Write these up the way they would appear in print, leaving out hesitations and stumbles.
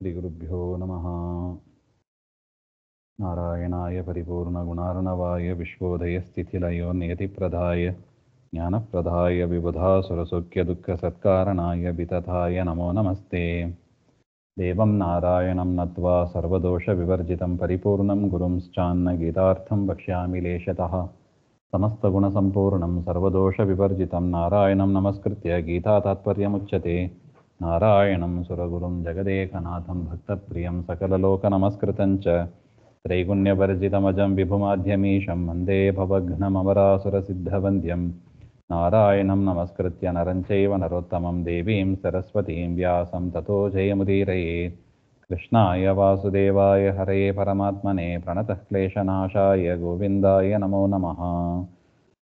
ಶ್ರೀಗುರುಭ್ಯೋ ನಮಃ. ನಾರಾಯಣಾಯ ಪರಿಪೂರ್ಣಗುಣಾರ್ಣವಾಯ ವಿಶ್ವೋದಯಸ್ಥಿತಿಲಯೋ ನಿಯತಿಪ್ರದಾಯ ಜ್ಞಾನಪ್ರದಾಯ ವಿಬುಧಾಸುರಸೌಖ್ಯದುಃಖಸತ್ಕಾರಣಾಯ ವಿತತಾಯ ನಮೋ ನಮಸ್ತೆ. ದೇವಂ ನಾರಾಯಣಂ ನತ್ವಾ ಸರ್ವದೋಷವಿವರ್ಜಿತಂ ಪರಿಪೂರ್ಣಂ ಗುರುಂಶ್ಚಾನ್ನ ಗೀತಾರ್ಥಂ ವಕ್ಷ್ಯಾಮಿ ಲೇಶತಃ. ಸಮಸ್ತಗುಣಸಂಪೂರ್ಣಂ ಸರ್ವದೋಷವಿವರ್ಜಿತಂ ನಾರಾಯಣಂ ನಮಸ್ಕೃತ್ಯ ಗೀತಾತಾತ್ಪರ್ಯಮುಚ್ಯತೆ. ನಾರಾಯಣಂ ಸುರಗುರುಂ ಜಗದೇಕನಾಥಂ ಭಕ್ತಪ್ರಿಯಂ ಸಕಲಲೋಕನಮಸ್ಕೃತಂ ಚ ತ್ರೈಗುಣ್ಯವರ್ಜಿತಮಜಂ ವಿಭುಮಾಧ್ಯಮೀಶಂ ವಂದೇ ಭವಘ್ನಮವರಾಸುರಸಿದ್ಧವಂದ್ಯಂ. ನಾರಾಯಣಂ ನಮಸ್ಕೃತ್ಯ ನರಂ ಚೈವ ನರೋತ್ತಮಂ ದೇವೀಂ ಸರಸ್ವತೀಂ ವ್ಯಾಸಂ ತತೋ ಜಯಮುದೀರಯೇತ್. ಕೃಷ್ಣಾಯ ವಾಸುದೇವಾಯ ಹರಯೇ ಪರಮಾತ್ಮನೇ ಪ್ರಣತಃ ಕ್ಲೇಶನಾಶಾಯ ಗೋವಿಂದಾಯ ನಮೋ ನಮಃ.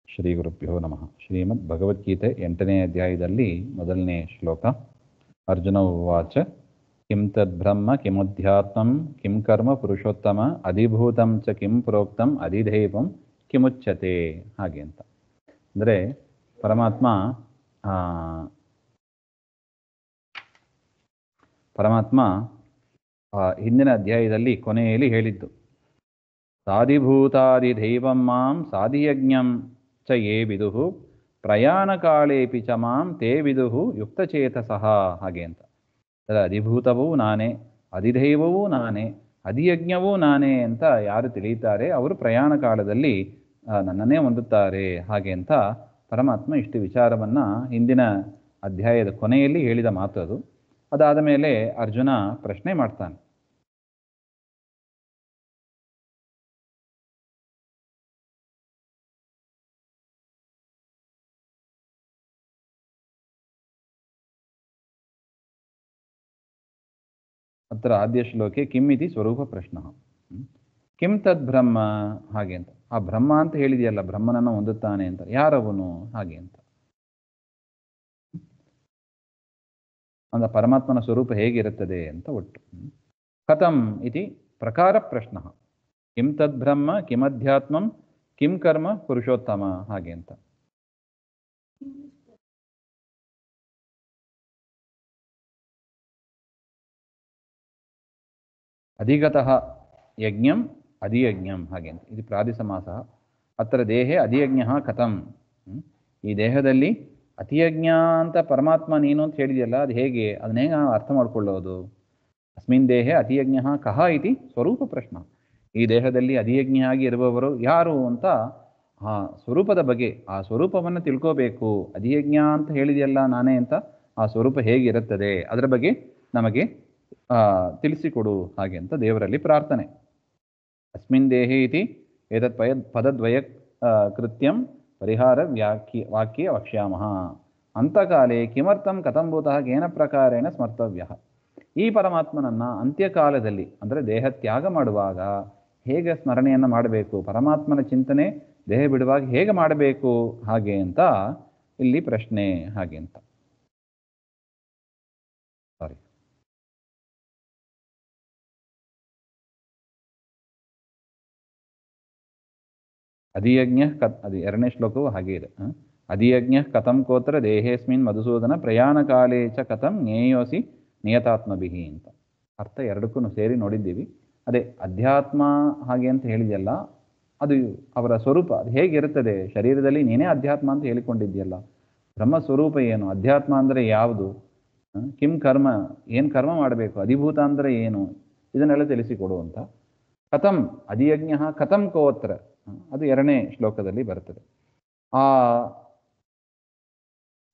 ಶ್ರೀ ಗುರುಭ್ಯೋ ನಮಃ. ಶ್ರೀಮದ್ ಭಗವದ್ಗೀತೆ 8ನೇ ಅಧ್ಯಾಯದಲ್ಲಿ ಮೊದಲನೇ ಶ್ಲೋಕ. ಅರ್ಜುನ ಉವಾಚ ಕಿಂ ತದ್ಬ್ರಹ್ಮ ಕಿಮುಧ್ಯಾತ್ಮಂ ಕಿಂ ಕರ್ಮ ಪುರುಷೋತ್ತಮ ಅಧಿಭೂತಂ ಚ ಕಿಂ ಪ್ರೋಕ್ತಂ ಅಧಿದೈವಂ ಕಿಮುಚ್ಯತೆ. ಹಾಗೆ ಅಂತ ಅಂದರೆ ಪರಮಾತ್ಮ ಹಿಂದಿನ ಅಧ್ಯಾಯದಲ್ಲಿ ಕೊನೆಯಲ್ಲಿ ಹೇಳಿದ್ದು, ಸಾಧಿಭೂತಾದಿದೈವಂ ಮಾಂ ಸಾಧಿಯಜ್ಞಂ ಚ ಯೇ ವಿದುಃ ಪ್ರಯಾಣ ಕಾಳೇಪಿ ಚ ಮಾಂ ತೇ ವಿದುಃ ಯುಕ್ತಚೇತಸಃ. ಹಾಗೆ ಅಂತ ಅಧಿಭೂತವೂ ನಾನೇ, ಅಧಿದೈವವೂ ನಾನೇ, ಅಧಿಯಜ್ಞವೂ ನಾನೇ ಅಂತ ಯಾರು ತಿಳಿಯುತ್ತಾರೆ ಅವರು ಪ್ರಯಾಣ ಕಾಲದಲ್ಲಿ ನನ್ನನ್ನೇ ಹೊಂದುತ್ತಾರೆ. ಹಾಗೆ ಅಂತ ಪರಮಾತ್ಮ ಇಷ್ಟು ವಿಚಾರವನ್ನು ಹಿಂದಿನ ಅಧ್ಯಾಯದ ಕೊನೆಯಲ್ಲಿ ಹೇಳಿದ ಮಾತು ಅದು. ಅದಾದ ಮೇಲೆ ಅರ್ಜುನ ಪ್ರಶ್ನೆ ಮಾಡ್ತಾನೆ. ಅತ್ರ ಆದ್ಯ ಶ್ಲೋಕೆ ಕಿಂ ಇತಿ ಸ್ವರೂಪ ಪ್ರಶ್ನ. ಕಿಂ ತದ್ ಬ್ರಹ್ಮ. ಹಾಗೆ ಅಂತ ಆ ಬ್ರಹ್ಮ ಅಂತ ಹೇಳಿದೆಯಲ್ಲ, ಬ್ರಹ್ಮನನ್ನು ಹೊಂದುತ್ತಾನೆ ಅಂತ, ಯಾರವನು? ಹಾಗೆ ಅಂತ ಪರಮಾತ್ಮನ ಸ್ವರೂಪ ಹೇಗಿರುತ್ತದೆ ಅಂತ ಒಟ್ಟು. ಕಥಂ ಇತಿ ಪ್ರಕಾರ ಪ್ರಶ್ನ. ಕಿಂ ತದ್ ಬ್ರಹ್ಮ ಕಿಮಧ್ಯಾತ್ಮಂ ಕಿಂ ಕರ್ಮ ಪುರುಷೋತ್ತಮ. ಹಾಗೆ ಅಂತ ಅಧಿಗತಃ ಯಜ್ಞಂ ಅಧಿಯಜ್ಞಂ. ಹಾಗೆ ಅಂತ ಇದು ಪ್ರಾದಿಸಮಾಸ. ಅತ್ರ ದೇಹೇ ಅಧಿಯಜ್ಞ ಕಥಂ. ಈ ದೇಹದಲ್ಲಿ ಅತಿಯಜ್ಞ ಅಂತ ಪರಮಾತ್ಮ ನೀನು ಅಂತ ಹೇಳಿದೆಯಲ್ಲ, ಅದು ಹೇಗೆ? ಅದನ್ನ ಹೇಗೆ ಅರ್ಥ ಮಾಡ್ಕೊಳ್ಳೋದು? ಅಸ್ಮಿನ್ ದೇಹೇ ಅಧಿಯಜ್ಞ ಕಹ ಇತಿ ಸ್ವರೂಪ ಪ್ರಶ್ನ. ಈ ದೇಹದಲ್ಲಿ ಅಧಿಯಜ್ಞ ಆಗಿ ಇರುವವರು ಯಾರು ಅಂತ ಆ ಸ್ವರೂಪದ ಬಗ್ಗೆ, ಆ ಸ್ವರೂಪವನ್ನು ತಿಳ್ಕೋಬೇಕು. ಅಧಿಯಜ್ಞ ಅಂತ ಹೇಳಿದೆಯಲ್ಲ ನಾನೇ ಅಂತ, ಆ ಸ್ವರೂಪ ಹೇಗಿರುತ್ತದೆ ಅದರ ಬಗ್ಗೆ ನಮಗೆ ತಿಳಿಸಿಕೊಡು. ಹಾಗೆ ಅಂತ ದೇವರಲ್ಲಿ ಪ್ರಾರ್ಥನೆ. ಅಸ್ಮಿನ್ ದೇಹೇ ಇತಿ ಏತತ್ ಪದದ್ವಯ ಕೃತ್ಯಂ ಪರಿಹಾರ ವಾಕ್ಯ ವಕ್ಷ್ಯಾಮಃ. ಅಂತಕಾಲೇ ಕಿಮರ್ಥಂ ಕಥಂಭೂತಃ ಕೇನ ಪ್ರಕಾರೇಣ ಸ್ಮರ್ತವ್ಯ. ಈ ಪರಮಾತ್ಮನನ್ನು ಅಂತ್ಯಕಾಲದಲ್ಲಿ ಅಂದರೆ ದೇಹ ತ್ಯಾಗ ಮಾಡುವಾಗ ಹೇಗೆ ಸ್ಮರಣೆಯನ್ನು ಮಾಡಬೇಕು, ಪರಮಾತ್ಮನ ಚಿಂತನೆ ದೇಹ ಬಿಡುವಾಗ ಹೇಗೆ ಮಾಡಬೇಕು, ಹಾಗೆ ಅಂತ ಇಲ್ಲಿ ಪ್ರಶ್ನೆ. ಹಾಗೆ ಅಂತ ಅಧಿಯಜ್ಞ ಅದು 2ನೇ ಶ್ಲೋಕವು ಹಾಗೆ ಇದೆ. ಅಧಿಯಜ್ಞ ಕಥಂ ಕೋತ್ರ ದೇಹೇಸ್ಮಿನ್ ಮಧುಸೂದನ ಪ್ರಯಾಣ ಕಾಲೇ ಚ ಕಥಂ ಜ್ಞೇಯೋಸಿ ನಿಯತಾತ್ಮಭಿಃ ಅಂತ ಅರ್ಥ ಎರಡಕ್ಕೂ ಸೇರಿ ನೋಡಿದ್ದೀವಿ. ಅದೇ ಅಧ್ಯಾತ್ಮ ಹಾಗೆ ಅಂತ ಹೇಳಿದೆಯಲ್ಲ, ಅದು ಅವರ ಸ್ವರೂಪ ಅದು ಹೇಗಿರುತ್ತದೆ? ಶರೀರದಲ್ಲಿ ನೀನೇ ಅಧ್ಯಾತ್ಮ ಅಂತ ಹೇಳಿಕೊಂಡಿದ್ಯಲ್ಲ, ಬ್ರಹ್ಮ ಸ್ವರೂಪ ಏನು? ಅಧ್ಯಾತ್ಮ ಅಂದರೆ ಯಾವುದು? ಕಿಂ ಕರ್ಮ, ಏನು ಕರ್ಮ ಮಾಡಬೇಕು? ಅಧಿಭೂತ ಅಂದರೆ ಏನು? ಇದನ್ನೆಲ್ಲ ತಿಳಿಸಿಕೊಡು ಅಂತ. ಕಥಂ ಅಧಿಯಜ್ಞ ಕಥಂ ಕೋತ್ರ, ಅದು 2ನೇ ಶ್ಲೋಕದಲ್ಲಿ ಬರ್ತದೆ.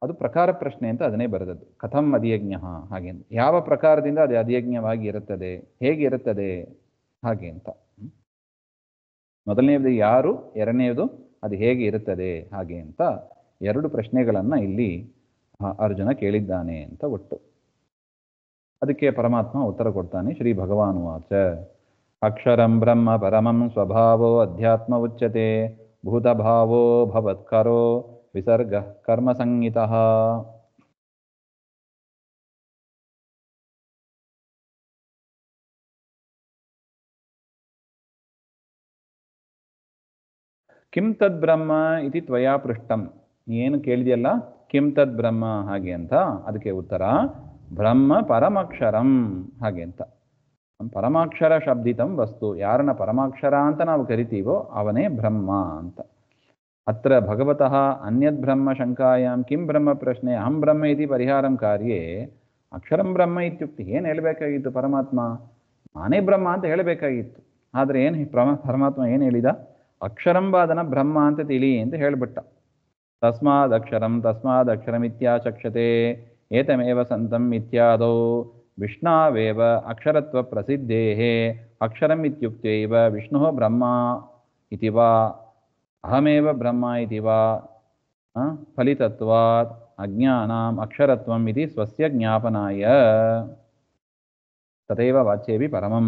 ಅದು ಪ್ರಕಾರ ಪ್ರಶ್ನೆ ಅಂತ ಅದನ್ನೇ ಬರೆದದ್ದು. ಕಥಂ ಅಧಿಯಜ್ಞ, ಹಾಗೆ ಅಂತ ಯಾವ ಪ್ರಕಾರದಿಂದ ಅದು ಅಧಿಯಜ್ಞವಾಗಿ ಇರುತ್ತದೆ, ಹೇಗೆ ಇರುತ್ತದೆ ಹಾಗೆ ಅಂತ. ಮೊದಲನೇದು ಯಾರು, 2ನೇದು ಅದು ಹೇಗೆ ಇರುತ್ತದೆ ಹಾಗೆ ಅಂತ 2 ಪ್ರಶ್ನೆಗಳನ್ನು ಇಲ್ಲಿ ಅರ್ಜುನ ಕೇಳಿದ್ದಾನೆ ಅಂತ ಒಟ್ಟು. ಅದಕ್ಕೆ ಪರಮಾತ್ಮ ಉತ್ತರ ಕೊಡ್ತಾನೆ. ಶ್ರೀ ಭಗವಾನುವಾಚ ಅಕ್ಷರಂ ಬ್ರಹ್ಮ ಪರಮಂ ಸ್ವಭಾವೋ ಅಧ್ಯಾತ್ಮ ಉಚ್ಯತೆ ಭೂತಭಾವೋ ಭವತ್ಕರೋ ವಿಸರ್ಗ ಕರ್ಮ ಸಂಹಿತಃ. ಕಿಂ ತದ್ ಬ್ರಹ್ಮ ಇತಿ ತ್ವಯಾ ಪೃಷ್ಟಂ. ಏನು ಕೇಳಿದೆಯಲ್ಲ ಕಿಂ ತದ್ ಬ್ರಹ್ಮ ಹಾಗೆ ಅಂತ, ಅದಕ್ಕೆ ಉತ್ತರ ಬ್ರಹ್ಮ ಪರಮಾಕ್ಷರಂ ಹಾಗೆ ಅಂತ. ಪರಮಾಕ್ಷರ ಶಬ್ದಿತಂ ವಸ್ತು, ಯಾರನ್ನ ಪರಮಾಕ್ಷರ ಅಂತ ನಾವು ಕರಿತೀವೋ ಅವನೇ ಬ್ರಹ್ಮ ಅಂತ. ಅತ್ರ ಭಗವತಃ ಅನ್ಯದ್ ಬ್ರಹ್ಮ ಶಂಕಾಯಾಂ ಕಿಂ ಬ್ರಹ್ಮ ಪ್ರಶ್ನೆ ಅಹಂ ಬ್ರಹ್ಮ ಇತಿ ಪರಿಹಾರಂ ಕಾರ್ಯೇ ಅಕ್ಷರಂ ಬ್ರಹ್ಮ ಇತ್ಯುಕ್ತಿ. ಏನು ಹೇಳಬೇಕಾಗಿತ್ತು ಪರಮಾತ್ಮ? ನಾನೇ ಬ್ರಹ್ಮ ಅಂತ ಹೇಳಬೇಕಾಗಿತ್ತು. ಆದರೆ ಏನು ಪರಮಾತ್ಮ ಏನು ಹೇಳಿದ? ಅಕ್ಷರಂಬಾದನ ಬ್ರಹ್ಮ ಅಂತ ತಿಳಿ ಅಂತ ಹೇಳಿಬಿಟ್ಟ. ತಸ್ಮಾದಕ್ಷರಂ ಇತ್ಯಾಚಕ್ಷತೆ ಏತಮೇವ ಸಂತಂ ಇತ್ಯಾದೌ ವಿಷ್ಣಾವೇವ ಅಕ್ಷರತ್ವ ಪ್ರಸಿದ್ಧೇಃ ಅಕ್ಷರಂ ಇತ್ಯುಕ್ತೈವ ವಿಷ್ಣುಃ ಬ್ರಹ್ಮ ಇತಿ ವಾ ಅಹಮೇವ ಬ್ರಹ್ಮ ಇತಿ ವಾ ಫಲಿತತ್ವಾತ್ ಅಜ್ಞಾನಾಂ ಅಕ್ಷರತ್ವಂ ಇತಿ ಸ್ವಸ್ಯ ಜ್ಞಾಪನಾಯ ತಥೈವ ವಾಚ್ಯೇಪಿ ಪರಮಂ.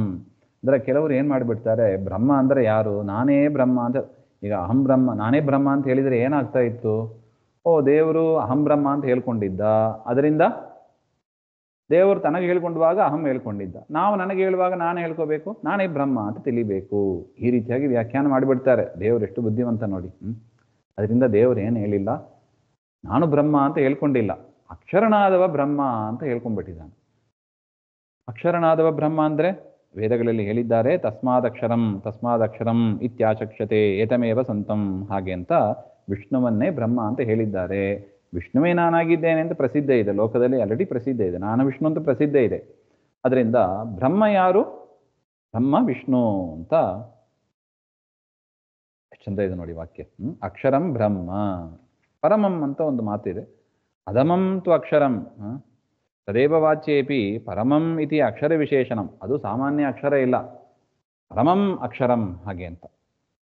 ಅಂದರೆ ಕೆಲವರು ಏನು ಮಾಡಿಬಿಡ್ತಾರೆ, ಬ್ರಹ್ಮ ಅಂದರೆ ಯಾರು? ನಾನೇ ಬ್ರಹ್ಮ ಅಂತ. ಈಗ ಅಹಂ ಬ್ರಹ್ಮ, ನಾನೇ ಬ್ರಹ್ಮ ಅಂತ ಹೇಳಿದರೆ ಏನಾಗ್ತಾ ಇತ್ತು? ಓ, ದೇವರು ಅಹಂ ಬ್ರಹ್ಮ ಅಂತ ಹೇಳ್ಕೊಂಡಿದ್ದ, ಅದರಿಂದ ದೇವರು ತನಗೆ ಹೇಳ್ಕೊಂಡುವಾಗ ಅಹಂ ಹೇಳ್ಕೊಂಡಿದ್ದ, ನಾವು ನನಗೆ ಹೇಳುವಾಗ ನಾನು ಹೇಳ್ಕೋಬೇಕು, ನಾನೇ ಬ್ರಹ್ಮ ಅಂತ ತಿಳಿಬೇಕು. ಈ ರೀತಿಯಾಗಿ ವ್ಯಾಖ್ಯಾನ ಮಾಡಿಬಿಡ್ತಾರೆ. ದೇವರು ಎಷ್ಟು ಬುದ್ಧಿವಂತ ನೋಡಿ. ಅದರಿಂದ ದೇವರು ಏನು ಹೇಳಿಲ್ಲ, ನಾನು ಬ್ರಹ್ಮ ಅಂತ ಹೇಳ್ಕೊಂಡಿಲ್ಲ, ಅಕ್ಷರನಾದವ ಬ್ರಹ್ಮ ಅಂತ ಹೇಳ್ಕೊಂಡ್ಬಿಟ್ಟಿದ್ದಾನೆ. ಅಕ್ಷರನಾದವ ಬ್ರಹ್ಮ ಅಂದರೆ ವೇದಗಳಲ್ಲಿ ಹೇಳಿದ್ದಾರೆ, ತಸ್ಮಾದಕ್ಷರಂ ಇತ್ಯಾಚಕ್ಷತೆ ಏತಮೇವ ಸಂತಂ ಹಾಗೆ ಅಂತ ವಿಷ್ಣುವನ್ನೇ ಬ್ರಹ್ಮ ಅಂತ ಹೇಳಿದ್ದಾರೆ. ವಿಷ್ಣುವೇ ನಾನಾಗಿದ್ದೇನೆ ಅಂತ ಪ್ರಸಿದ್ಧ ಇದೆ, ಲೋಕದಲ್ಲಿ ಆಲ್ರೆಡಿ ಪ್ರಸಿದ್ಧ ಇದೆ. ನಾನು ವಿಷ್ಣು ಅಂತ ಪ್ರಸಿದ್ಧ ಇದೆ. ಅದರಿಂದ ಬ್ರಹ್ಮ ಯಾರು? ಬ್ರಹ್ಮ ವಿಷ್ಣು ಅಂತ ಚಂದ ಇದೆ ನೋಡಿ ವಾಕ್ಯ. ಅಕ್ಷರಂ ಬ್ರಹ್ಮ ಪರಮಂ ಅಂತ ಒಂದು ಮಾತಿದೆ. ಅಧಮಂ ತು ಅಕ್ಷರಂ ತದೇವ ವಾಚ್ಯೇಪಿ ಪರಮಂ ಇತಿ ಅಕ್ಷರ ವಿಶೇಷಣಂ. ಅದು ಸಾಮಾನ್ಯ ಅಕ್ಷರ ಇಲ್ಲ, ಪರಮಂ ಅಕ್ಷರಂ ಹಾಗೆ ಅಂತ.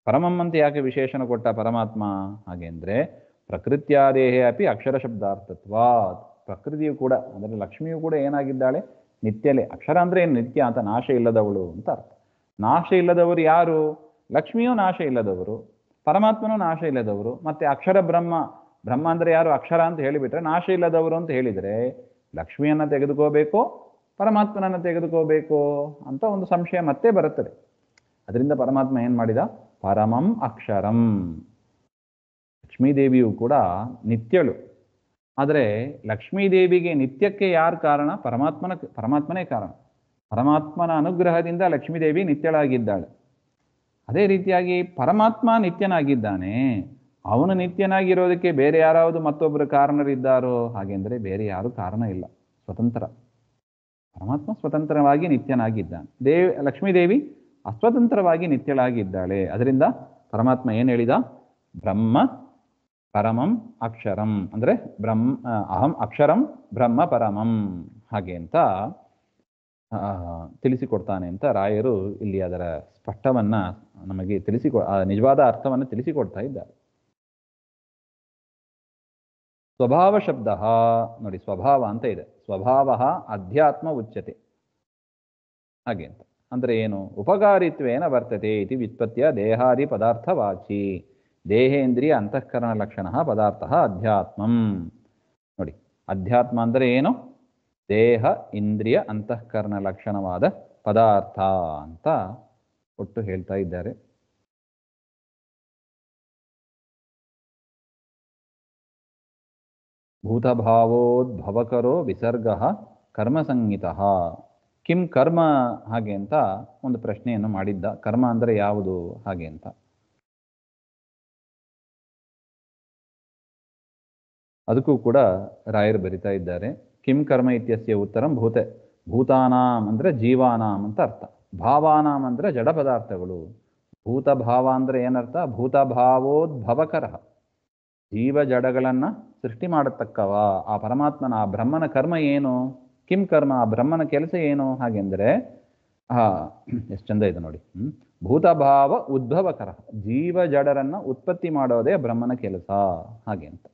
ಪರಮಂ ಅಂತ ಯಾಕೆ ವಿಶೇಷಣ ಕೊಟ್ಟ ಪರಮಾತ್ಮ? ಹಾಗೆ ಅಂದರೆ ಪ್ರಕೃತ್ಯಾದೇಹೇ ಅಪಿ ಅಕ್ಷರ ಶಬ್ದಾರ್ಥತ್ವಾತ್. ಪ್ರಕೃತಿಯು ಕೂಡ ಅಂದರೆ ಲಕ್ಷ್ಮಿಯು ಕೂಡ ಏನಾಗಿದ್ದಾಳೆ? ನಿತ್ಯಲೇ. ಅಕ್ಷರ ಅಂದರೆ ಏನು? ನಿತ್ಯ ಅಂತ, ನಾಶ ಇಲ್ಲದವಳು ಅಂತ ಅರ್ಥ. ನಾಶ ಇಲ್ಲದವರು ಯಾರು? ಲಕ್ಷ್ಮಿಯೂ ನಾಶ ಇಲ್ಲದವರು, ಪರಮಾತ್ಮನೂ ನಾಶ ಇಲ್ಲದವರು. ಮತ್ತು ಅಕ್ಷರ ಬ್ರಹ್ಮ, ಬ್ರಹ್ಮ ಅಂದರೆ ಯಾರು? ಅಕ್ಷರ ಅಂತ ಹೇಳಿಬಿಟ್ರೆ ನಾಶ ಇಲ್ಲದವರು ಅಂತ ಹೇಳಿದರೆ ಲಕ್ಷ್ಮಿಯನ್ನು ತೆಗೆದುಕೋಬೇಕು, ಪರಮಾತ್ಮನನ್ನು ತೆಗೆದುಕೋಬೇಕು ಅಂತ ಒಂದು ಸಂಶಯ ಮತ್ತೆ ಬರುತ್ತದೆ. ಅದರಿಂದ ಪರಮಾತ್ಮ ಏನು ಮಾಡಿದ? ಪರಮಂ ಅಕ್ಷರಂ. ಲಕ್ಷ್ಮೀದೇವಿಯು ಕೂಡ ನಿತ್ಯಳು. ಆದರೆ ಲಕ್ಷ್ಮೀದೇವಿಗೆ ನಿತ್ಯಕ್ಕೆ ಯಾರು ಕಾರಣ? ಪರಮಾತ್ಮನೇ ಕಾರಣ. ಪರಮಾತ್ಮನ ಅನುಗ್ರಹದಿಂದ ಲಕ್ಷ್ಮೀದೇವಿ ನಿತ್ಯಳಾಗಿದ್ದಾಳೆ. ಅದೇ ರೀತಿಯಾಗಿ ಪರಮಾತ್ಮ ನಿತ್ಯನಾಗಿದ್ದಾನೆ. ಅವನು ನಿತ್ಯನಾಗಿರೋದಕ್ಕೆ ಬೇರೆ ಯಾರಾವುದು ಮತ್ತೊಬ್ಬರು ಕಾರಣರಿದ್ದಾರೋ? ಹಾಗೆಂದರೆ ಬೇರೆ ಯಾರು ಕಾರಣ ಇಲ್ಲ, ಸ್ವತಂತ್ರ. ಪರಮಾತ್ಮ ಸ್ವತಂತ್ರವಾಗಿ ನಿತ್ಯನಾಗಿದ್ದಾನೆ. ಲಕ್ಷ್ಮೀದೇವಿ ಅಸ್ವತಂತ್ರವಾಗಿ ನಿತ್ಯಳಾಗಿದ್ದಾಳೆ. ಅದರಿಂದ ಪರಮಾತ್ಮ ಏನು ಹೇಳಿದ? ಬ್ರಹ್ಮ ಪರಮಂ ಅಕ್ಷರಂ ಅಂದರೆ ಅಹಂ ಅಕ್ಷರಂ ಬ್ರಹ್ಮ ಪರಮಂ ಹಾಗೆ ಅಂತ ತಿಳಿಸಿಕೊಡ್ತಾನೆ ಅಂತ ರಾಯರು ಇಲ್ಲಿ ಅದರ ಸ್ಪಷ್ಟವನ್ನು ನಮಗೆ ನಿಜವಾದ ಅರ್ಥವನ್ನು ತಿಳಿಸಿಕೊಡ್ತಾ ಇದ್ದಾರೆ. ಸ್ವಭಾವ ಶಬ್ದ ನೋಡಿ, ಸ್ವಭಾವ ಅಂತ ಇದೆ. ಸ್ವಭಾವ ಅಧ್ಯಾತ್ಮ ಉಚ್ಯತೆ ಹಾಗೆ ಅಂತ. ಅಂದರೆ ಏನು? ಉಪಕಾರಿತ್ವೇನ ವರ್ತತೆ ಇತಿ ವ್ಯುತ್ಪತ್ತಿಯ ದೇಹಾದಿ ಪದಾರ್ಥವಾಚಿ ದೇಹೇಂದ್ರಿಯ ಅಂತಃಕರಣ ಲಕ್ಷಣ ಪದಾರ್ಥ ಅಧ್ಯಾತ್ಮಂ. ನೋಡಿ, ಅಧ್ಯಾತ್ಮ ಅಂದರೆ ಏನು? ದೇಹ ಇಂದ್ರಿಯ ಅಂತಃಕರಣ ಲಕ್ಷಣವಾದ ಪದಾರ್ಥ ಅಂತ ಒಟ್ಟು ಹೇಳ್ತಾ ಇದ್ದಾರೆ. ಭೂತಭಾವೋದ್ಭವಕರೋ ವಿಸರ್ಗ ಕರ್ಮಸಂಹಿತ. ಕಿಂ ಕರ್ಮ ಹಾಗೆ ಅಂತ ಒಂದು ಪ್ರಶ್ನೆಯನ್ನು ಮಾಡಿದ್ದ. ಕರ್ಮ ಅಂದರೆ ಯಾವುದು ಹಾಗೆ ಅಂತ. ಅದಕ್ಕೂ ಕೂಡ ರಾಯರು ಬರಿತಾ ಇದ್ದಾರೆ. ಕಿಂ ಕರ್ಮ ಇತ್ಯಸ್ಯ ಉತ್ತರಂ ಭೂತಾನಾಂ ಅಂದರೆ ಜೀವಾನಾಂ ಅಂತ ಅರ್ಥ. ಭಾವಾನಾಂ ಅಂದರೆ ಜಡ ಪದಾರ್ಥಗಳು. ಭೂತಭಾವ ಅಂದರೆ ಏನರ್ಥ? ಭೂತಭಾವೋದ್ಭವಕರ, ಜೀವ ಜಡಗಳನ್ನು ಸೃಷ್ಟಿ ಮಾಡತಕ್ಕವ ಆ ಪರಮಾತ್ಮನ, ಆ ಬ್ರಹ್ಮನ ಕರ್ಮ ಏನು? ಕಿಂ ಕರ್ಮ, ಆ ಬ್ರಹ್ಮನ ಕೆಲಸ ಏನು ಹಾಗೆಂದರೆ ಎಷ್ಟು ಚಂದ ಇದೆ ನೋಡಿ. ಭೂತಭಾವ ಉದ್ಭವಕರ, ಜೀವ ಜಡರನ್ನು ಉತ್ಪತ್ತಿ ಮಾಡೋದೇ ಬ್ರಹ್ಮನ ಕೆಲಸ ಹಾಗೆ ಅಂತ.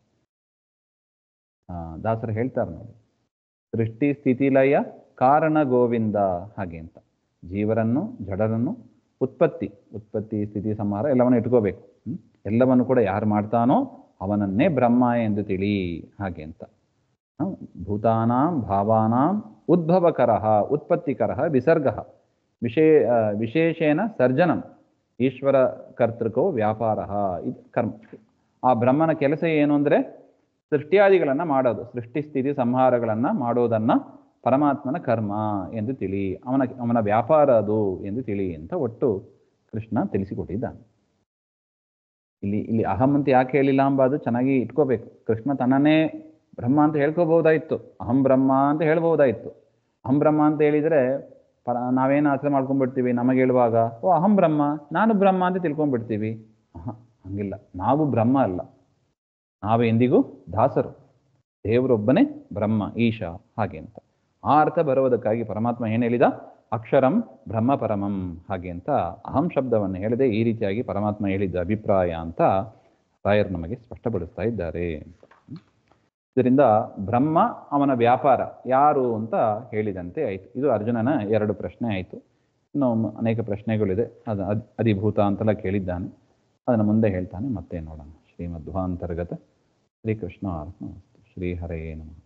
ದಾಸರು ಹೇಳ್ತಾರೆ ನೋಡಿ, ಸೃಷ್ಟಿ ಸ್ಥಿತಿಲಯ ಕಾರಣ ಗೋವಿಂದ ಹಾಗೆ ಅಂತ. ಜೀವರನ್ನು ಜಡರನ್ನು ಉತ್ಪತ್ತಿ ಸ್ಥಿತಿ ಸಂಹಾರ ಎಲ್ಲವನ್ನು ಇಟ್ಕೋಬೇಕು. ಎಲ್ಲವನ್ನು ಕೂಡ ಯಾರು ಮಾಡ್ತಾನೋ ಅವನನ್ನೇ ಬ್ರಹ್ಮ ಎಂದು ತಿಳಿ ಹಾಗೆ ಅಂತ. ಭೂತಾನಾಂ ಭಾವಾನಾಂ ಉದ್ಭವಕರ ಉತ್ಪತ್ತಿಕರ ವಿಸರ್ಗ ವಿಶೇಷೇಣ ಸರ್ಜನಂ ಈಶ್ವರ ಕರ್ತೃಕೋ ವ್ಯಾಪಾರ. ಇದು ಕರ್ಮ. ಆ ಬ್ರಹ್ಮನ ಕೆಲಸ ಏನು ಅಂದರೆ ಸೃಷ್ಟಿಯಾದಿಗಳನ್ನು ಮಾಡೋದು, ಸೃಷ್ಟಿ ಸ್ಥಿತಿ ಸಂಹಾರಗಳನ್ನು ಮಾಡೋದನ್ನು ಪರಮಾತ್ಮನ ಕರ್ಮ ಎಂದು ತಿಳಿ, ಅವನ ವ್ಯಾಪಾರ ಅದು ಎಂದು ತಿಳಿ ಅಂತ ಒಟ್ಟು ಕೃಷ್ಣ ತಿಳಿಸಿಕೊಟ್ಟಿದ್ದಾನೆ. ಇಲ್ಲಿ ಅಹಂ ಅಂತ ಯಾಕೆ ಹೇಳಿಲ್ಲ ಎಂಬುದು ಚೆನ್ನಾಗಿ ಇಟ್ಕೋಬೇಕು. ಕೃಷ್ಣ ತನ್ನನ್ನೇ ಬ್ರಹ್ಮ ಅಂತ ಹೇಳ್ಕೋಬಹುದಾಯಿತು, ಅಹಂ ಬ್ರಹ್ಮ ಅಂತ ಹೇಳ್ಬಹುದಾಯಿತು. ಅಹಂ ಬ್ರಹ್ಮ ಅಂತ ಹೇಳಿದರೆ ನಾವೇನು ಆಸರೆ ಮಾಡ್ಕೊಂಡ್ಬಿಡ್ತೀವಿ, ನಮಗೆ ಹೇಳುವಾಗ ಓ ಅಹಂ ಬ್ರಹ್ಮ, ನಾನು ಬ್ರಹ್ಮ ಅಂತ ತಿಳ್ಕೊಂಡ್ಬಿಡ್ತೀವಿ. ಹಂಗಿಲ್ಲ, ನಾವು ಬ್ರಹ್ಮ ಅಲ್ಲ, ನಾವು ಎಂದಿಗೂ ದಾಸರು, ದೇವರೊಬ್ಬನೇ ಬ್ರಹ್ಮ ಈಶ ಹಾಗೆ ಅಂತ. ಆ ಅರ್ಥ ಬರುವುದಕ್ಕಾಗಿ ಪರಮಾತ್ಮ ಏನು ಹೇಳಿದ, ಅಕ್ಷರಂ ಬ್ರಹ್ಮ ಪರಮಂ ಹಾಗೆ ಅಂತ ಅಹಂ ಶಬ್ದವನ್ನು ಹೇಳಿದೆ. ಈ ರೀತಿಯಾಗಿ ಪರಮಾತ್ಮ ಹೇಳಿದ್ದ ಅಭಿಪ್ರಾಯ ಅಂತ ರಾಯರು ನಮಗೆ ಸ್ಪಷ್ಟಪಡಿಸ್ತಾ ಇದ್ದಾರೆ. ಇದರಿಂದ ಬ್ರಹ್ಮ ಅವನ ವ್ಯಾಪಾರ ಯಾರು ಅಂತ ಹೇಳಿದಂತೆ ಆಯಿತು. ಇದು ಅರ್ಜುನನ 2 ಪ್ರಶ್ನೆ ಆಯಿತು. ಇನ್ನು ಅನೇಕ ಪ್ರಶ್ನೆಗಳಿದೆ, ಅದು ಅಧಿಭೂತ ಅಂತೆಲ್ಲ ಕೇಳಿದ್ದಾನೆ, ಅದನ್ನು ಮುಂದೆ ಹೇಳ್ತಾನೆ, ಮತ್ತೆ ನೋಡೋಣ. ಶ್ರೀಮಧ್ವಾಂತರ್ಗತ ಶ್ರೀಕೃಷ್ಣ ಅರ್ಪಣಮಸ್ತು. ಶ್ರೀಹರೇ ನಮಃ.